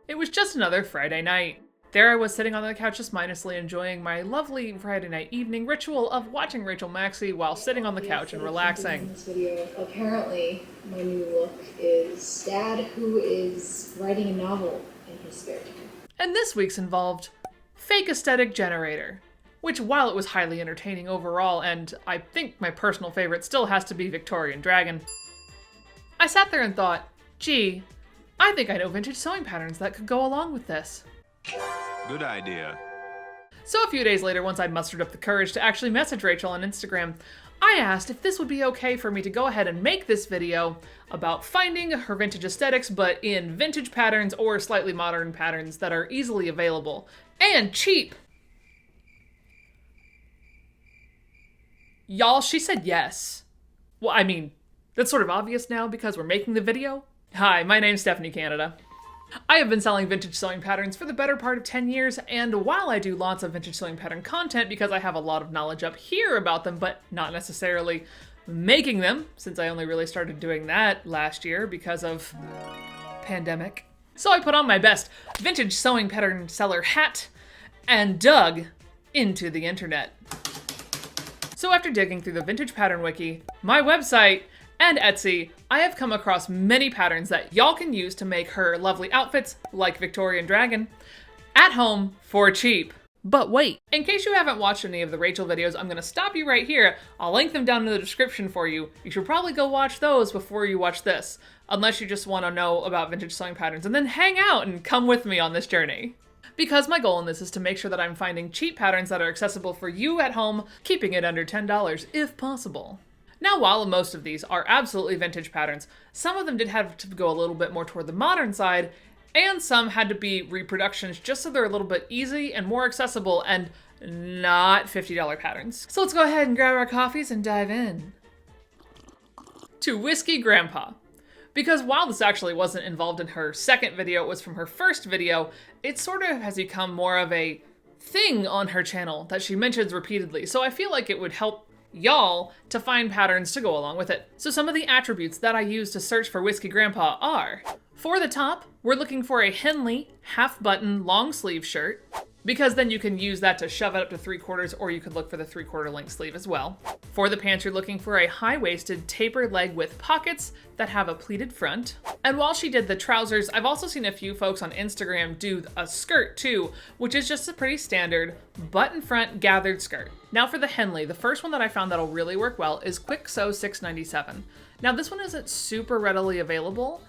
It was just another Friday night. There I was sitting on the couch just mindlessly enjoying my lovely Friday night evening ritual of watching Rachel Maksy while sitting on the couch and relaxing. In this video, apparently my new look is Dad who is writing a novel in his spare time. And this week's involved Fake Aesthetic Generator, which while it was highly entertaining overall, and I think my personal favorite still has to be Victorian Dragon, I sat there and thought, gee, I think I know vintage sewing patterns that could go along with this. Good idea. So a few days later, once I'd mustered up the courage to actually message Rachel on Instagram, I asked if this would be okay for me to go ahead and make this video about finding her vintage aesthetics, but in vintage patterns or slightly modern patterns that are easily available and cheap. Y'all, she said yes. Well, I mean, that's sort of obvious now because we're making the video. Hi, my name's Stephanie Canada. I have been selling vintage sewing patterns for the better part of 10 years, and while I do lots of vintage sewing pattern content because I have a lot of knowledge up here about them, but not necessarily making them, since I only really started doing that last year because of pandemic. So I put on my best vintage sewing pattern seller hat and dug into the internet. So after digging through the Vintage Pattern Wiki, my website, and Etsy, I have come across many patterns that y'all can use to make her lovely outfits, like Victorian Dragon, at home for cheap. But wait, in case you haven't watched any of the Rachel videos, I'm gonna stop you right here. I'll link them down in the description for you. You should probably go watch those before you watch this, unless you just wanna know about vintage sewing patterns, and then hang out and come with me on this journey. Because my goal in this is to make sure that I'm finding cheap patterns that are accessible for you at home, keeping it under $10 if possible. Now, while most of these are absolutely vintage patterns, some of them did have to go a little bit more toward the modern side, and some had to be reproductions just so they're a little bit easy and more accessible and not $50 patterns. So let's go ahead and grab our coffees and dive in. To Whiskey Grandpa. Because while this actually wasn't involved in her second video, it was from her first video, it sort of has become more of a thing on her channel that she mentions repeatedly, so I feel like it would help y'all to find patterns to go along with it. So some of the attributes that I use to search for Whiskey Grandpa are, for the top, we're looking for a Henley half-button long sleeve shirt, because then you can use that to shove it up to 3/4, or you could look for the 3/4 length sleeve as well. For the pants, you're looking for a high-waisted tapered leg with pockets that have a pleated front. And while she did the trousers, I've also seen a few folks on Instagram do a skirt too, which is just a pretty standard button front gathered skirt. Now for the Henley, the first one that I found that'll really work well is Kwik Sew 697. Now this one isn't super readily available.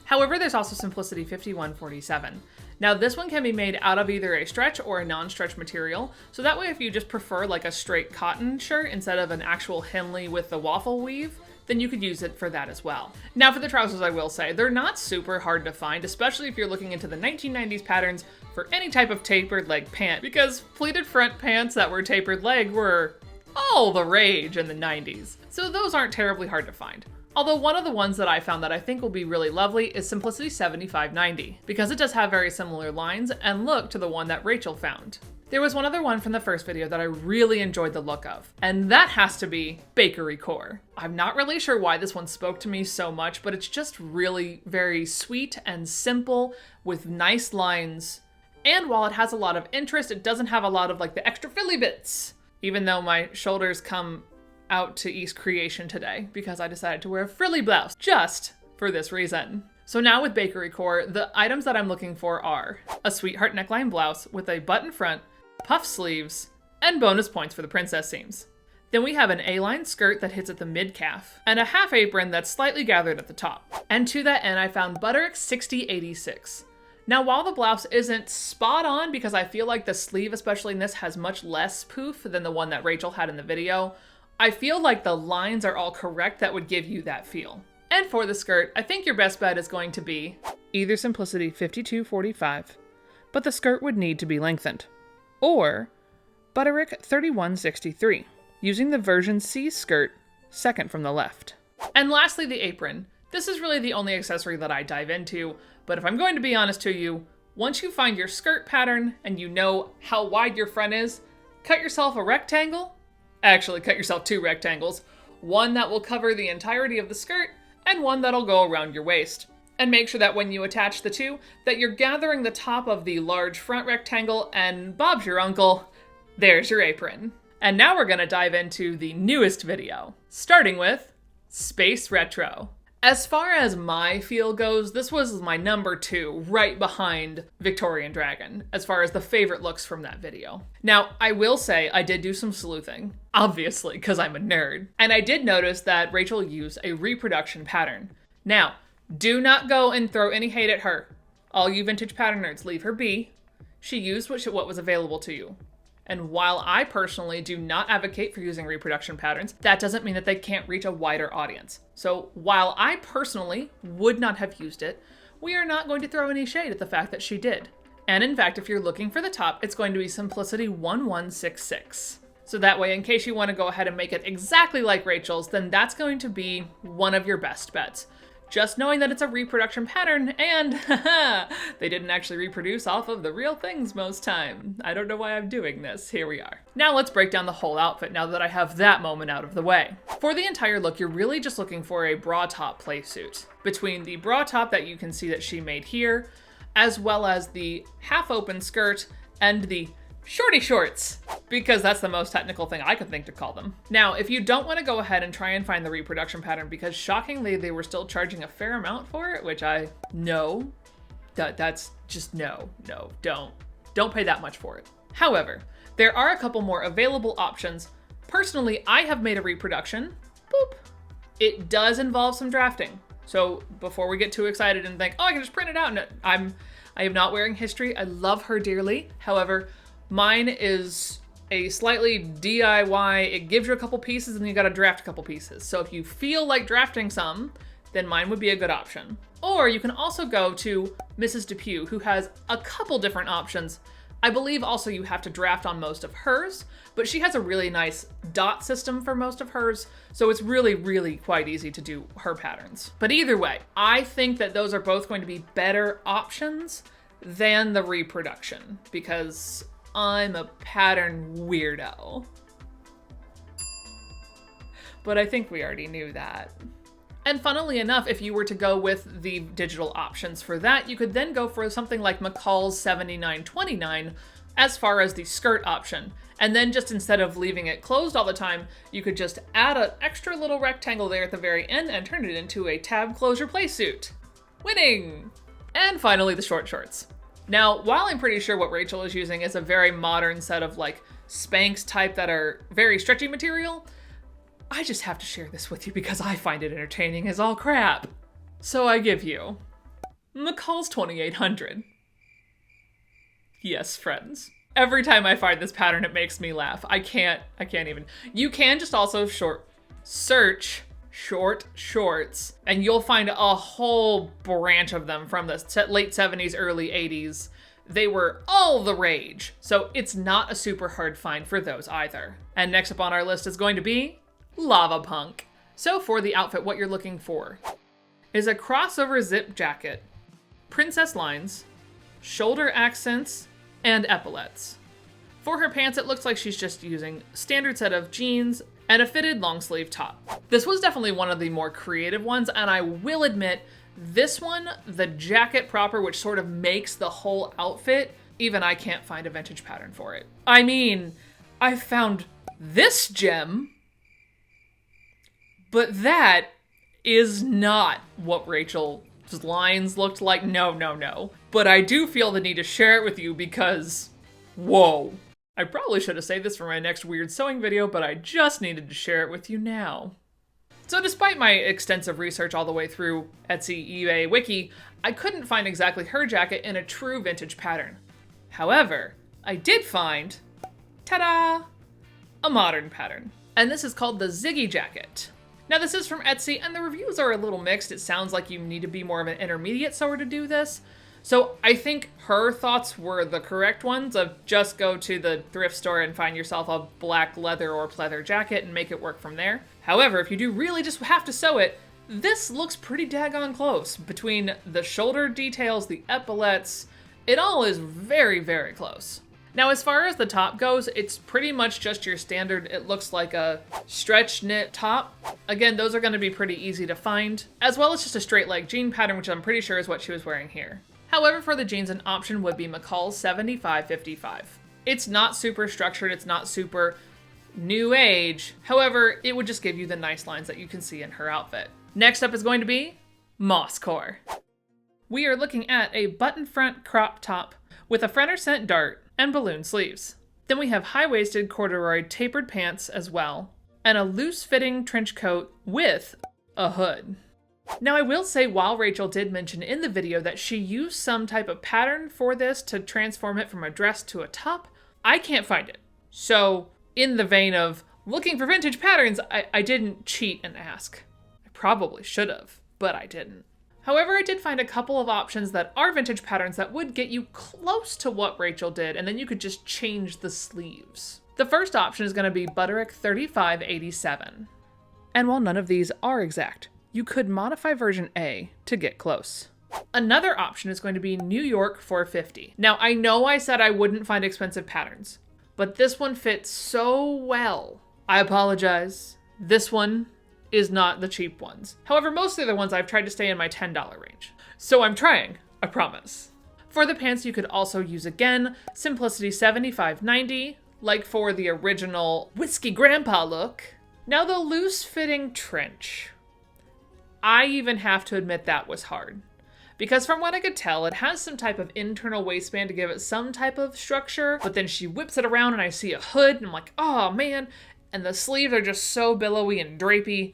However, there's also Simplicity 5147. Now this one can be made out of either a stretch or a non-stretch material, so that way if you just prefer like a straight cotton shirt instead of an actual Henley with the waffle weave, then you could use it for that as well. Now for the trousers, I will say, they're not super hard to find, especially if you're looking into the 1990s patterns for any type of tapered leg pant, because pleated front pants that were tapered leg were all the rage in the 90s. So those aren't terribly hard to find. Although one of the ones that I found that I think will be really lovely is Simplicity 7590, because it does have very similar lines and look to the one that Rachel found. There was one other one from the first video that I really enjoyed the look of, and that has to be Bakerycore. I'm not really sure why this one spoke to me so much, but it's just really very sweet and simple with nice lines. And while it has a lot of interest, it doesn't have a lot of like the extra frilly bits, even though my shoulders come out to East Creation today because I decided to wear a frilly blouse just for this reason. So now with Bakerycore, the items that I'm looking for are a sweetheart neckline blouse with a button front, puff sleeves, and bonus points for the princess seams. Then we have an A-line skirt that hits at the mid-calf, and a half apron that's slightly gathered at the top. And to that end, I found Butterick 6086. Now, while the blouse isn't spot on because I feel like the sleeve, especially in this, has much less poof than the one that Rachel had in the video, I feel like the lines are all correct that would give you that feel. And for the skirt, I think your best bet is going to be either Simplicity 5245, but the skirt would need to be lengthened, or Butterick 3163, using the version C skirt second from the left. And lastly, the apron. This is really the only accessory that I dive into, but if I'm going to be honest to you, once you find your skirt pattern and you know how wide your front is, cut yourself a rectangle. Actually, cut yourself 2 rectangles, one that will cover the entirety of the skirt and one that'll go around your waist. And make sure that when you attach the two, that you're gathering the top of the large front rectangle and Bob's your uncle, there's your apron. And now we're gonna dive into the newest video, starting with Space Retro. As far as my feel goes, this was my number 2, right behind Victorian Dragon, as far as the favorite looks from that video. Now, I will say I did do some sleuthing, obviously, because I'm a nerd. And I did notice that Rachel used a reproduction pattern. Now, do not go and throw any hate at her. All you vintage pattern nerds, leave her be. She used what was available to you. And while I personally do not advocate for using reproduction patterns, that doesn't mean that they can't reach a wider audience. So while I personally would not have used it, we are not going to throw any shade at the fact that she did. And in fact, if you're looking for the top, it's going to be Simplicity 1166. So that way, in case you want to go ahead and make it exactly like Rachel's, then that's going to be one of your best bets. Just knowing that it's a reproduction pattern and they didn't actually reproduce off of the real things most time. I don't know why I'm doing this. Here we are. Now let's break down the whole outfit now that I have that moment out of the way. For the entire look, you're really just looking for a bra top playsuit. Between the bra top that you can see that she made here, as well as the half open skirt and the shorty shorts, because that's the most technical thing I could think to call them. Now, if you don't want to go ahead and try and find the reproduction pattern, because shockingly they were still charging a fair amount for it, which that's just no, don't pay that much for it. However, there are a couple more available options. Personally, I have made a reproduction. Boop. It does involve some drafting. So before we get too excited and think, oh, I can just print it out. No, I am not wearing history. I love her dearly. However, mine is a slightly DIY. It gives you a couple pieces and you gotta draft a couple pieces. So if you feel like drafting some, then mine would be a good option. Or you can also go to Mrs. Depew, who has a couple different options. I believe also you have to draft on most of hers, but she has a really nice dot system for most of hers. So it's really, really quite easy to do her patterns. But either way, I think that those are both going to be better options than the reproduction, because I'm a pattern weirdo. But I think we already knew that. And funnily enough, if you were to go with the digital options for that, you could then go for something like McCall's 7929 as far as the skirt option. And then just instead of leaving it closed all the time, you could just add an extra little rectangle there at the very end and turn it into a tab closure playsuit. Winning! And finally, the short shorts. Now, while I'm pretty sure what Rachel is using is a very modern set of like Spanx type that are very stretchy material, I just have to share this with you because I find it entertaining as all crap. So I give you McCall's 2800. Yes, friends. Every time I find this pattern, it makes me laugh. I can't even. You can just also search short shorts, and you'll find a whole branch of them from the late 70s, early 80s. They were all the rage, so it's not a super hard find for those either. And next up on our list is going to be Lava Punk. So for the outfit, what you're looking for is a crossover zip jacket, princess lines, shoulder accents, and epaulettes. For her pants, it looks like she's just using a standard set of jeans and a fitted long sleeve top. This was definitely one of the more creative ones, and I will admit, this one, the jacket proper, which sort of makes the whole outfit, even I can't find a vintage pattern for it. I mean, I found this gem, but that is not what Rachel's lines looked like. No. But I do feel the need to share it with you because, whoa. I probably should have saved this for my next weird sewing video, but I just needed to share it with you now. So despite my extensive research all the way through Etsy, eBay, Wiki, I couldn't find exactly her jacket in a true vintage pattern. However, I did find, ta-da, a modern pattern. And this is called the Ziggy jacket. Now this is from Etsy, and the reviews are a little mixed. It sounds like you need to be more of an intermediate sewer to do this. So I think her thoughts were the correct ones of just go to the thrift store and find yourself a black leather or pleather jacket and make it work from there. However, if you do really just have to sew it, this looks pretty daggone close. Between the shoulder details, the epaulettes, it all is very, very close. Now, as far as the top goes, it's pretty much just your standard, it looks like a stretch knit top. Again, those are gonna be pretty easy to find, as well as just a straight leg jean pattern, which I'm pretty sure is what she was wearing here. However, for the jeans, an option would be McCall's 7555. It's not super structured, it's not super new age. However, it would just give you the nice lines that you can see in her outfit. Next up is going to be Mosscore. We are looking at a button front crop top with a Frenner scent dart and balloon sleeves. Then we have high-waisted corduroy tapered pants as well, and a loose-fitting trench coat with a hood. Now, I will say, while Rachel did mention in the video that she used some type of pattern for this to transform it from a dress to a top, I can't find it. So, in the vein of looking for vintage patterns, I didn't cheat and ask. I probably should have, but I didn't. However, I did find a couple of options that are vintage patterns that would get you close to what Rachel did, and then you could just change the sleeves. The first option is going to be Butterick 3587. And while none of these are exact, you could modify version A to get close. Another option is going to be New York 450. Now, I know I said I wouldn't find expensive patterns, but this one fits so well. I apologize. This one is not the cheap ones. However, most of the ones I've tried to stay in my $10 range. So I'm trying, I promise. For the pants, you could also use, again, Simplicity 7590, like for the original Whiskey Grandpa look. Now the loose-fitting trench. I even have to admit that was hard. Because from what I could tell, it has some type of internal waistband to give it some type of structure, but then she whips it around and I see a hood and I'm like, oh man, and the sleeves are just so billowy and drapey.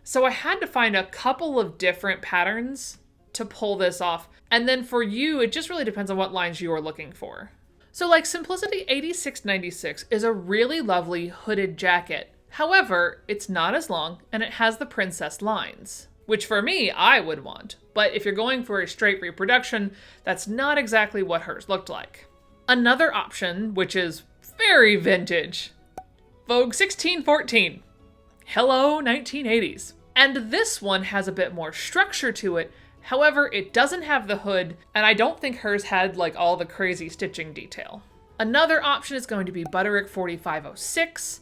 So I had to find a couple of different patterns to pull this off. And then for you, it just really depends on what lines you are looking for. So like Simplicity 8696 is a really lovely hooded jacket. However, it's not as long and it has the princess lines, which for me, I would want. But if you're going for a straight reproduction, that's not exactly what hers looked like. Another option, which is very vintage, Vogue 1614. Hello, 1980s. And this one has a bit more structure to it. However, it doesn't have the hood, and I don't think hers had like all the crazy stitching detail. Another option is going to be Butterick 4506.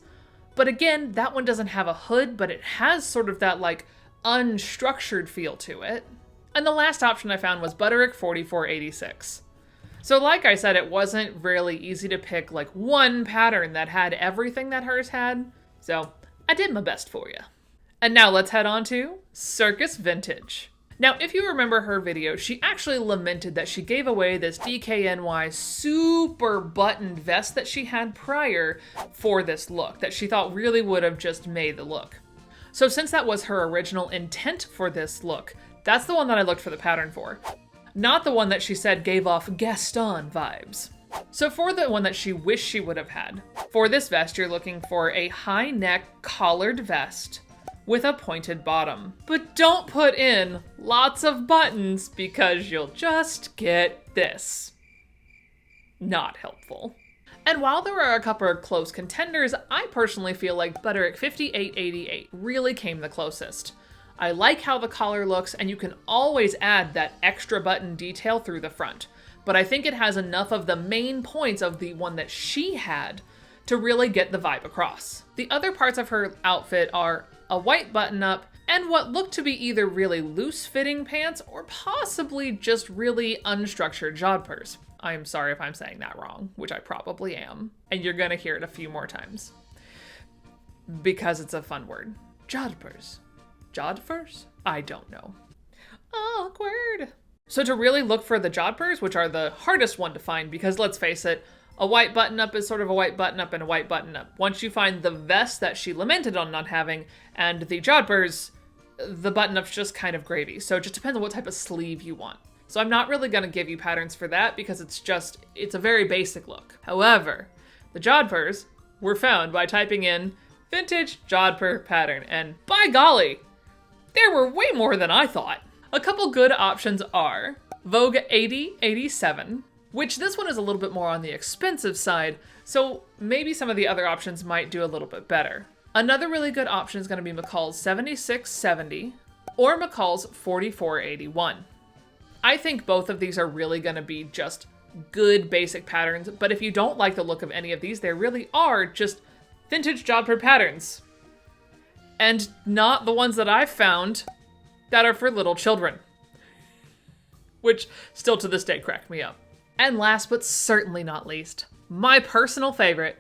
But again, that one doesn't have a hood, but it has sort of that like unstructured feel to it. And the last option I found was Butterick 4486. So like I said, it wasn't really easy to pick like one pattern that had everything that hers had. So I did my best for you. And now let's head on to Circus Vintage. Now, if you remember her video, she actually lamented that she gave away this DKNY super buttoned vest that she had prior for this look, that she thought really would have just made the look. So since that was her original intent for this look, that's the one that I looked for the pattern for. Not the one that she said gave off Gaston vibes. So for the one that she wished she would have had, for this vest, you're looking for a high neck collared vest with a pointed bottom. But don't put in lots of buttons because you'll just get this. Not helpful. And while there are a couple of close contenders, I personally feel like Butterick 5888 really came the closest. I like how the collar looks, and you can always add that extra button detail through the front. But I think it has enough of the main points of the one that she had to really get the vibe across. The other parts of her outfit are a white button-up and what look to be either really loose-fitting pants or possibly just really unstructured jodhpurs. I'm sorry if I'm saying that wrong, which I probably am, and you're gonna hear it a few more times. Because it's a fun word. Jodhpurs. Jodhpurs? I don't know. Awkward. So to really look for the jodhpurs, which are the hardest one to find, because let's face it, a white button-up is sort of a white button-up and a white button-up. Once you find the vest that she lamented on not having, and the jodhpurs, the button-up's just kind of gravy. So it just depends on what type of sleeve you want. So I'm not really gonna give you patterns for that because it's a very basic look. However, the jodhpurs were found by typing in vintage jodhpur pattern, and by golly, there were way more than I thought. A couple good options are Vogue 8087, which this one is a little bit more on the expensive side, so maybe some of the other options might do a little bit better. Another really good option is going to be McCall's 7670 or McCall's 4481. I think both of these are really going to be just good basic patterns, but if you don't like the look of any of these, they really are just vintage job print patterns. And not the ones that I've found that are for little children. Which still to this day cracked me up. And last but certainly not least, my personal favorite,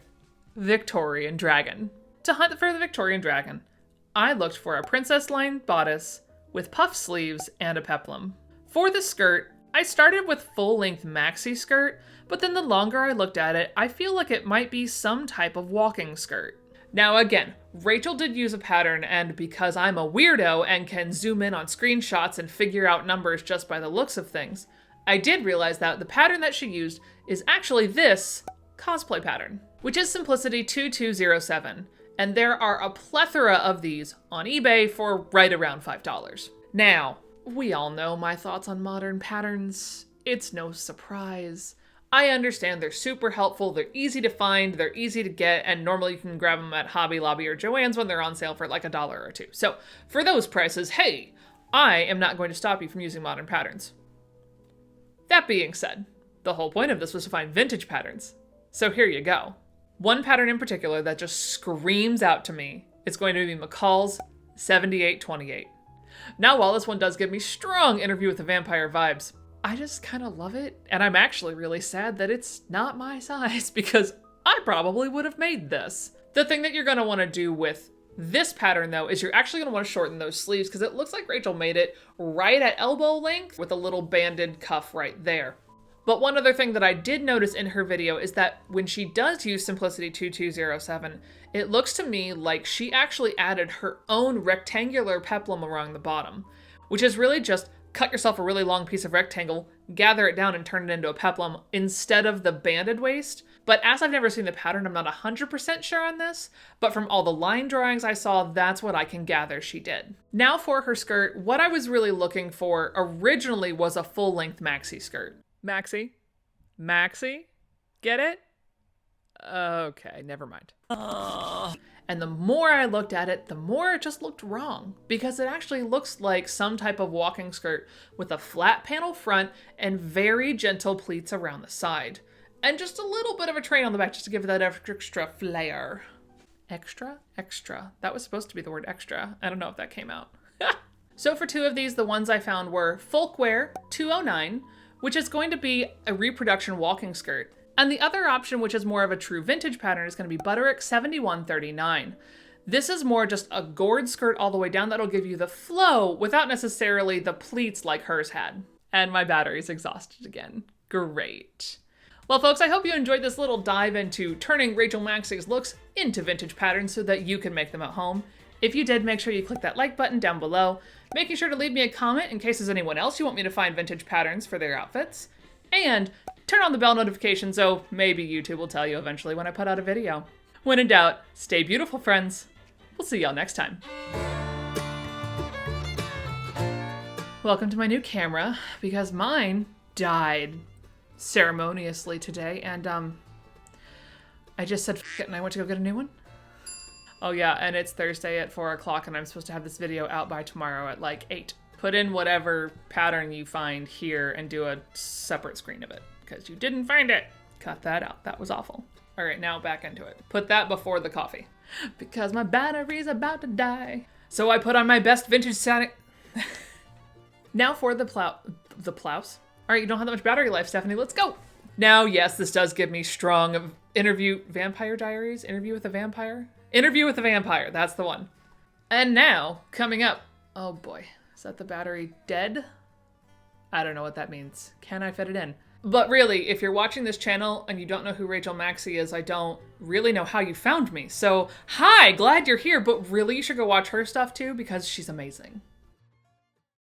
Victorian Dragon. To hunt for the Victorian Dragon, I looked for a princess line bodice with puff sleeves and a peplum. For the skirt, I started with full-length maxi skirt, but then the longer I looked at it, I feel like it might be some type of walking skirt. Now again, Rachel did use a pattern, and because I'm a weirdo and can zoom in on screenshots and figure out numbers just by the looks of things, I did realize that the pattern that she used is actually this cosplay pattern, which is Simplicity 2207, and there are a plethora of these on eBay for right around $5. Now, we all know my thoughts on modern patterns. It's no surprise. I understand they're super helpful, they're easy to find, they're easy to get, and normally you can grab them at Hobby Lobby or Joann's when they're on sale for like $1 or $2. So for those prices, hey, I am not going to stop you from using modern patterns. That being said, the whole point of this was to find vintage patterns. So here you go. One pattern in particular that just screams out to me is going to be McCall's 7828. Now, while this one does give me strong Interview with the Vampire vibes, I just kind of love it, and I'm actually really sad that it's not my size because I probably would have made this. The thing that you're going to want to do with this pattern, though, is you're actually going to want to shorten those sleeves because it looks like Rachel made it right at elbow length with a little banded cuff right there. But one other thing that I did notice in her video is that when she does use Simplicity 2207, it looks to me like she actually added her own rectangular peplum around the bottom, which is really just cut yourself a really long piece of rectangle, gather it down and turn it into a peplum instead of the banded waist. But as I've never seen the pattern, I'm not 100% sure on this, but from all the line drawings I saw, that's what I can gather she did. Now for her skirt, what I was really looking for originally was a full-length maxi skirt. Maxi? Get it? Okay, never mind. And the more I looked at it, the more it just looked wrong, because it actually looks like some type of walking skirt with a flat panel front and very gentle pleats around the side. And just a little bit of a train on the back just to give it that extra flair. Extra? Extra. That was supposed to be the word extra. I don't know if that came out. So for two of these, the ones I found were Folkwear 209, which is going to be a reproduction walking skirt. And the other option, which is more of a true vintage pattern, is going to be Butterick 7139. This is more just a gored skirt all the way down that'll give you the flow without necessarily the pleats like hers had. And my battery's exhausted again. Great. Well, folks, I hope you enjoyed this little dive into turning Rachel Maksy's looks into vintage patterns so that you can make them at home. If you did, make sure you click that like button down below, making sure to leave me a comment in case there's anyone else you want me to find vintage patterns for their outfits. And turn on the bell notification so maybe YouTube will tell you eventually when I put out a video. When in doubt, stay beautiful, friends. We'll see y'all next time. Welcome to my new camera, because mine died ceremoniously today, and I just said f it and I went to go get a new one. Oh yeah, and it's Thursday at 4 o'clock and I'm supposed to have this video out by tomorrow at like 8. Put in whatever pattern you find here and do a separate screen of it, because you didn't find it. Cut that out. That was awful. All right, now back into it. Put that before the coffee, because my battery's about to die. So I put on my best vintage setting. Now for the plouse. All right, you don't have that much battery life, Stephanie. Let's go. Now, yes, this does give me strong Vampire Diaries? Interview with a Vampire? Interview with a Vampire, that's the one. And now, coming up, oh boy. Is that the battery dead? I don't know what that means. Can I fit it in? But really, if you're watching this channel and you don't know who Rachel Maksy is, I don't really know how you found me. So, hi, glad you're here, but really you should go watch her stuff too, because she's amazing.